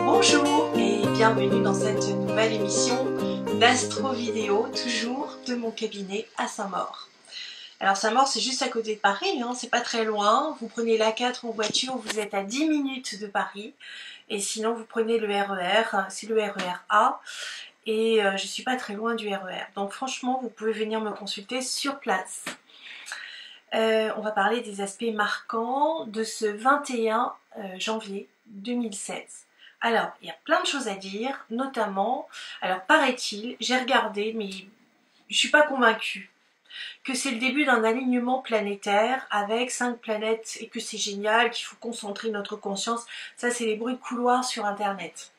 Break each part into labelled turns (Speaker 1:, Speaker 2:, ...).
Speaker 1: Bonjour et bienvenue dans cette nouvelle émission d'Astro Vidéo, toujours de mon cabinet à Saint-Maur. Alors Saint-Maur, c'est juste à côté de Paris, hein, c'est pas très loin. Vous prenez l'A4 en voiture, vous êtes à 10 minutes de Paris. Et sinon vous prenez le RER, c'est le RER A. Et je suis pas très loin du RER. Donc franchement, vous pouvez venir me consulter sur place. On va parler des aspects marquants de ce 21 janvier 2016. Alors, il y a plein de choses à dire, notamment, alors paraît-il, j'ai regardé, mais je suis pas convaincue, que c'est le début d'un alignement planétaire avec 5 planètes et que c'est génial, qu'il faut concentrer notre conscience. Ça, c'est les bruits de couloir sur Internet.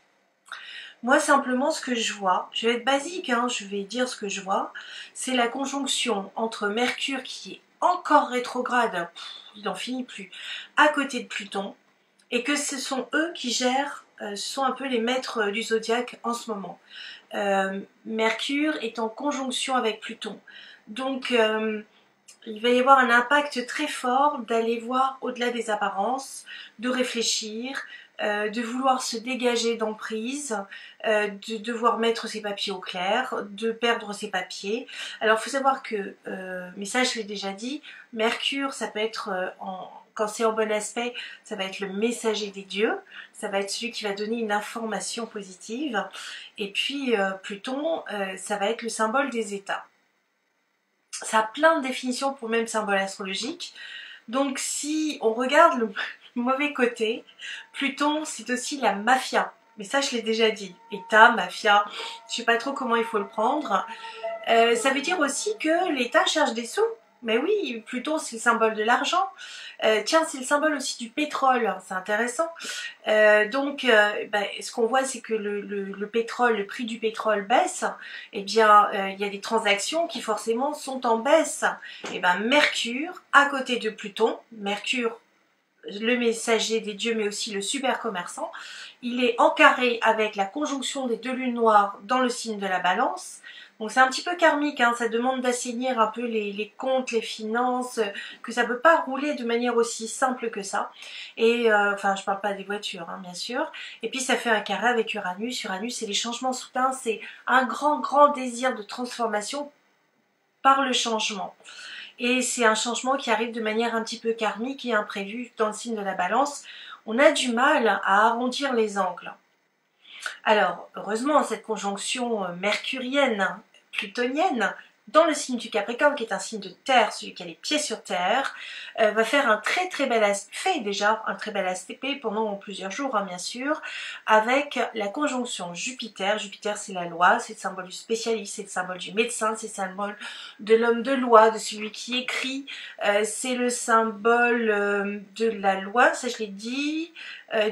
Speaker 1: Moi, simplement, ce que je vois, je vais être basique, hein, je vais dire ce que je vois, c'est la conjonction entre Mercure qui est encore rétrograde, il n'en finit plus, à côté de Pluton, et que ce sont eux qui gèrent, ce sont un peu les maîtres du zodiaque en ce moment. Mercure est en conjonction avec Pluton, donc il va y avoir un impact très fort d'aller voir au-delà des apparences, de réfléchir, de vouloir se dégager d'emprise, de devoir mettre ses papiers au clair, de perdre ses papiers. Alors il faut savoir que, mais ça je l'ai déjà dit, Mercure ça peut être, quand c'est en bon aspect, ça va être le messager des dieux, ça va être celui qui va donner une information positive, et puis Pluton, ça va être le symbole des états. Ça a plein de définitions pour le même symbole astrologique. Donc si on regarde le mauvais côté, Pluton c'est aussi la mafia. Mais ça je l'ai déjà dit. État, mafia, je sais pas trop comment il faut le prendre. Ça veut dire aussi que l'État cherche des sous. Mais oui, Pluton c'est le symbole de l'argent. Tiens, c'est le symbole aussi du pétrole, c'est intéressant. Ce qu'on voit, c'est que le pétrole, le prix du pétrole baisse. Eh bien, il y a des transactions qui forcément sont en baisse. Et ben, Mercure, à côté de Pluton, Mercure, le messager des dieux, mais aussi le super commerçant, il est en carré avec la conjonction des deux lunes noires dans le signe de la Balance. Donc c'est un petit peu karmique, hein, ça demande d'assainir un peu les comptes, les finances, que ça ne peut pas rouler de manière aussi simple que ça. Et enfin, je parle pas des voitures, hein, bien sûr. Et puis ça fait un carré avec Uranus. Uranus, c'est les changements soudains, c'est un grand désir de transformation par le changement. Et c'est un changement qui arrive de manière un petit peu karmique et imprévue dans le signe de la Balance. On a du mal à arrondir les angles. Alors, heureusement, cette conjonction mercurienne, plutonienne, dans le signe du Capricorne, qui est un signe de terre, celui qui a les pieds sur terre, va faire un très bel aspect, fait déjà un très bel aspect pendant plusieurs jours, hein, bien sûr, avec la conjonction Jupiter. Jupiter, c'est la loi, c'est le symbole du spécialiste, c'est le symbole du médecin, c'est le symbole de l'homme de loi, de celui qui écrit, c'est le symbole de la loi, ça je l'ai dit,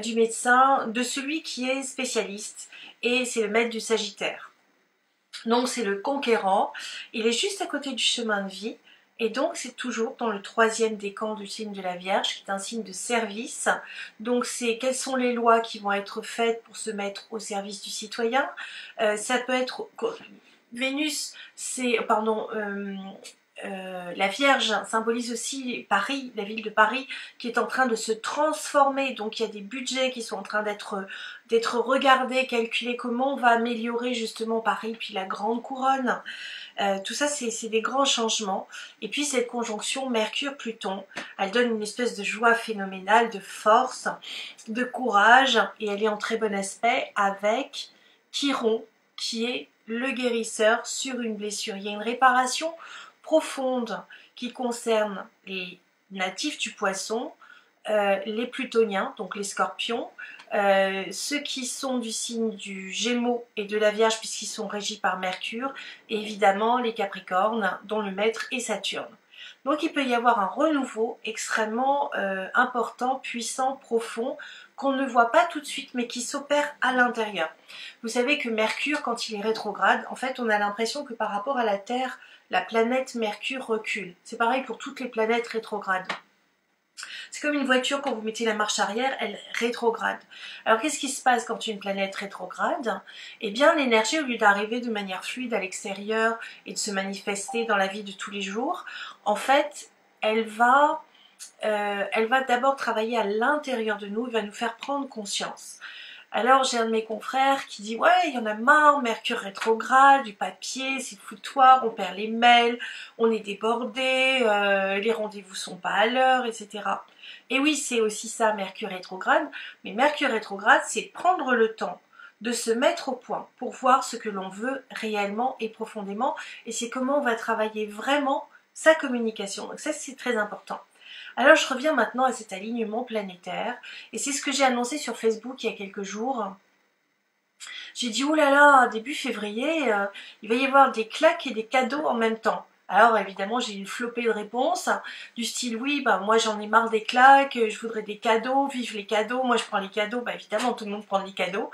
Speaker 1: du médecin, de celui qui est spécialiste, et c'est le maître du Sagittaire. Donc c'est le conquérant, il est juste à côté du chemin de vie, et donc c'est toujours dans le 3e décan du signe de la Vierge, qui est un signe de service. Donc c'est quelles sont les lois qui vont être faites pour se mettre au service du citoyen. Ça peut être Vénus, c'est la Vierge symbolise aussi Paris, la ville de Paris qui est en train de se transformer, donc il y a des budgets qui sont en train d'être regardés, calculés, comment on va améliorer justement Paris, puis la grande couronne, tout ça c'est des grands changements. Et puis cette conjonction Mercure-Pluton, elle donne une espèce de joie phénoménale, de force, de courage, et elle est en très bon aspect avec Chiron qui est le guérisseur sur une blessure. Il y a une réparation profonde qui concerne les natifs du poisson, les plutoniens, donc les scorpions, ceux qui sont du signe du Gémeaux et de la Vierge puisqu'ils sont régis par Mercure, et évidemment les Capricornes dont le maître est Saturne. Donc il peut y avoir un renouveau extrêmement important, puissant, profond, qu'on ne voit pas tout de suite mais qui s'opère à l'intérieur. Vous savez que Mercure, quand il est rétrograde, en fait on a l'impression que par rapport à la Terre, la planète Mercure recule. C'est pareil pour toutes les planètes rétrogrades. C'est comme une voiture, quand vous mettez la marche arrière, elle rétrograde. Alors qu'est-ce qui se passe quand une planète rétrograde? Eh bien l'énergie, au lieu d'arriver de manière fluide à l'extérieur et de se manifester dans la vie de tous les jours, en fait, elle va d'abord travailler à l'intérieur de nous, elle va nous faire prendre conscience. Alors j'ai un de mes confrères qui dit ouais, il y en a marre, Mercure rétrograde, du papier, c'est le foutoir, on perd les mails, on est débordé, les rendez-vous sont pas à l'heure, etc. Et oui, c'est aussi ça Mercure rétrograde, mais Mercure rétrograde, c'est prendre le temps de se mettre au point pour voir ce que l'on veut réellement et profondément, et c'est comment on va travailler vraiment sa communication. Donc ça, c'est très important. Alors je reviens maintenant à cet alignement planétaire, et c'est ce que j'ai annoncé sur Facebook il y a quelques jours. J'ai dit, oh là là, début février, il va y avoir des claques et des cadeaux en même temps. Alors évidemment j'ai eu une flopée de réponses du style oui, bah moi j'en ai marre des claques, je voudrais des cadeaux, vive les cadeaux, moi je prends les cadeaux, bah évidemment tout le monde prend les cadeaux.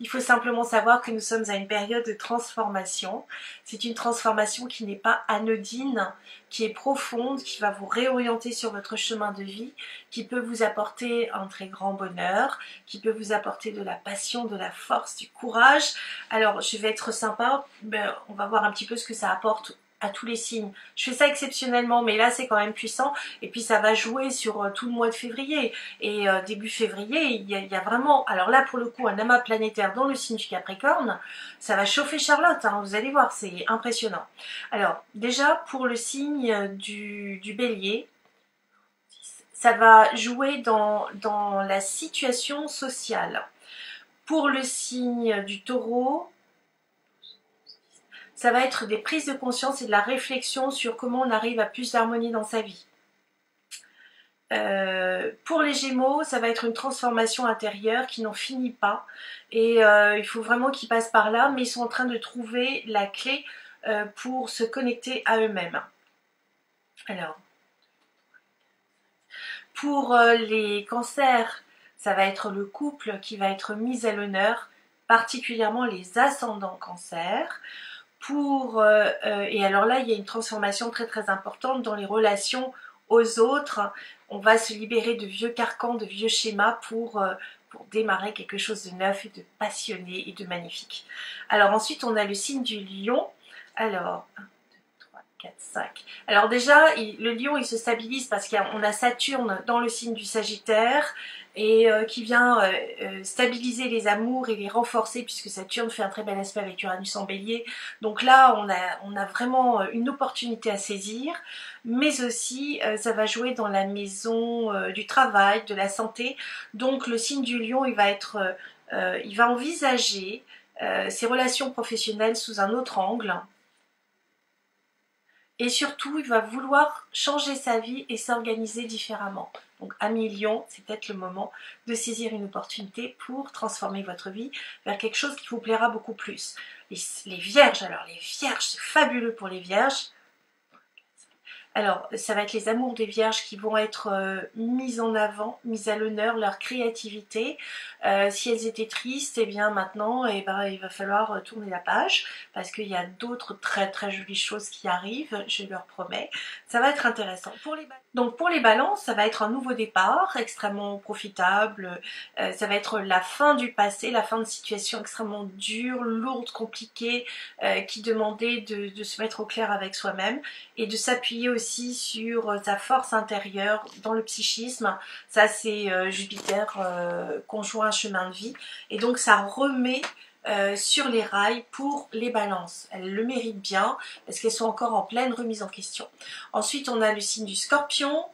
Speaker 1: Il faut simplement savoir que nous sommes à une période de transformation. C'est une transformation qui n'est pas anodine, qui est profonde, qui va vous réorienter sur votre chemin de vie, qui peut vous apporter un très grand bonheur, qui peut vous apporter de la passion, de la force, du courage. Alors je vais être sympa, ben, on va voir un petit peu ce que ça apporte à tous les signes. Je fais ça exceptionnellement, mais là c'est quand même puissant, et puis ça va jouer sur tout le mois de février, et début février, il y a vraiment, alors là pour le coup, un amas planétaire dans le signe du Capricorne, ça va chauffer Charlotte, hein, vous allez voir, c'est impressionnant. Alors déjà pour le signe du Bélier, ça va jouer dans la situation sociale. Pour le signe du Taureau, ça va être des prises de conscience et de la réflexion sur comment on arrive à plus d'harmonie dans sa vie. Pour les Gémeaux, ça va être une transformation intérieure qui n'en finit pas. Et il faut vraiment qu'ils passent par là, mais ils sont en train de trouver la clé pour se connecter à eux-mêmes. Alors, pour les Cancers, ça va être le couple qui va être mis à l'honneur, particulièrement les ascendants Cancer. Et alors là, il y a une transformation très très importante dans les relations aux autres. On va se libérer de vieux carcans, de vieux schémas pour démarrer quelque chose de neuf et de passionné et de magnifique. Alors ensuite, on a le signe du Lion. Alors, 1, 2, 3, 4, 5. Alors déjà, le Lion, il se stabilise parce qu'on a Saturne dans le signe du Sagittaire, et qui vient stabiliser les amours et les renforcer, puisque Saturne fait un très bel aspect avec Uranus en Bélier. Donc là on a vraiment une opportunité à saisir, mais aussi ça va jouer dans la maison du travail, de la santé. Donc le signe du Lion, il va envisager ses relations professionnelles sous un autre angle. Et surtout, il va vouloir changer sa vie et s'organiser différemment. Donc, ami Lion, c'est peut-être le moment de saisir une opportunité pour transformer votre vie vers quelque chose qui vous plaira beaucoup plus. Les Vierges, alors les Vierges, c'est fabuleux pour les Vierges. Alors, ça va être les amours des Vierges qui vont être mis en avant, mis à l'honneur, leur créativité. Si elles étaient tristes, eh bien maintenant, eh ben, il va falloir tourner la page, parce qu'il y a d'autres très très jolies choses qui arrivent, je leur promets. Ça va être intéressant. Donc pour les balances, ça va être un nouveau départ, extrêmement profitable. Ça va être la fin du passé, la fin de situations extrêmement dures, lourdes, compliquées, qui demandaient de se mettre au clair avec soi-même, et de s'appuyer aussi sur sa force intérieure dans le psychisme. Ça c'est Jupiter conjoint chemin de vie, et donc ça remet sur les rails pour les balances. Elles le méritent bien parce qu'elles sont encore en pleine remise en question. Ensuite on a le signe du Scorpion,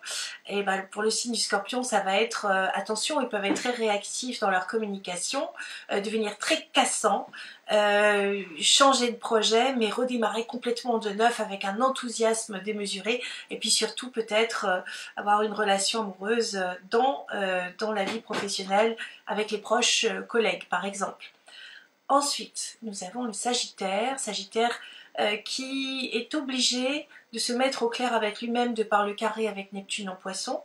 Speaker 1: et ben, pour le signe du Scorpion ça va être attention, ils peuvent être très réactifs dans leur communication, devenir très cassants, changer de projet mais redémarrer complètement de neuf avec un enthousiasme démesuré, et puis surtout peut-être avoir une relation amoureuse dans la vie professionnelle avec les proches collègues par exemple. Ensuite, nous avons le Sagittaire, qui est obligé de se mettre au clair avec lui-même de par le carré avec Neptune en Poisson.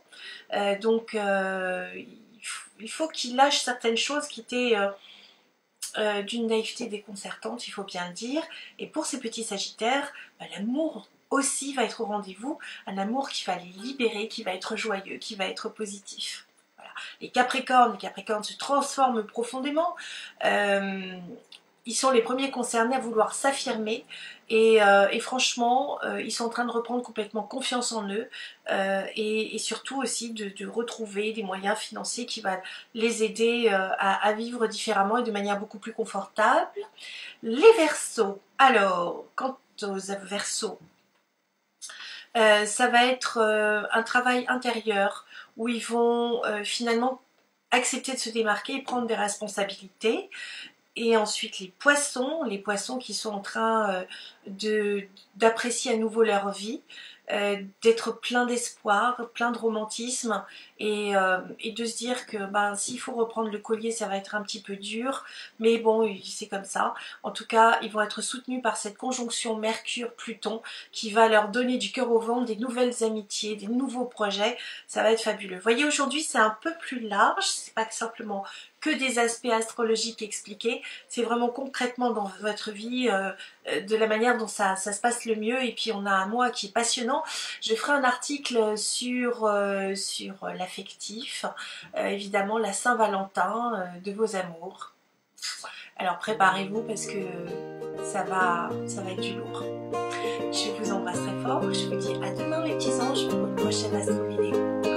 Speaker 1: Donc, il faut qu'il lâche certaines choses qui étaient d'une naïveté déconcertante, il faut bien le dire. Et pour ces petits Sagittaires, bah, l'amour aussi va être au rendez-vous, un amour qui va les libérer, qui va être joyeux, qui va être positif. Voilà. Les Capricornes se transforment profondément. Ils sont les premiers concernés à vouloir s'affirmer et franchement, ils sont en train de reprendre complètement confiance en eux et surtout aussi de retrouver des moyens financiers qui vont les aider à vivre différemment et de manière beaucoup plus confortable. Les Verseaux, alors, quant aux Verseaux, ça va être un travail intérieur où ils vont finalement accepter de se démarquer et prendre des responsabilités. Et ensuite les poissons qui sont en train d'apprécier à nouveau leur vie, d'être plein d'espoir, plein de romantisme et de se dire que s'il faut reprendre le collier ça va être un petit peu dur, mais bon c'est comme ça. En tout cas ils vont être soutenus par cette conjonction Mercure-Pluton qui va leur donner du cœur au ventre des nouvelles amitiés, des nouveaux projets, ça va être fabuleux. Vous voyez aujourd'hui c'est un peu plus large, c'est pas simplement que des aspects astrologiques expliqués, c'est vraiment concrètement dans votre vie, de la manière dont ça se passe le mieux. Et puis on a un mois qui est passionnant. Je ferai un article sur l'affectif, évidemment la Saint-Valentin de vos amours. Alors préparez-vous parce que ça va être du lourd. Je vous embrasse très fort, je vous dis à demain mes petits anges pour une prochaine astro vidéo.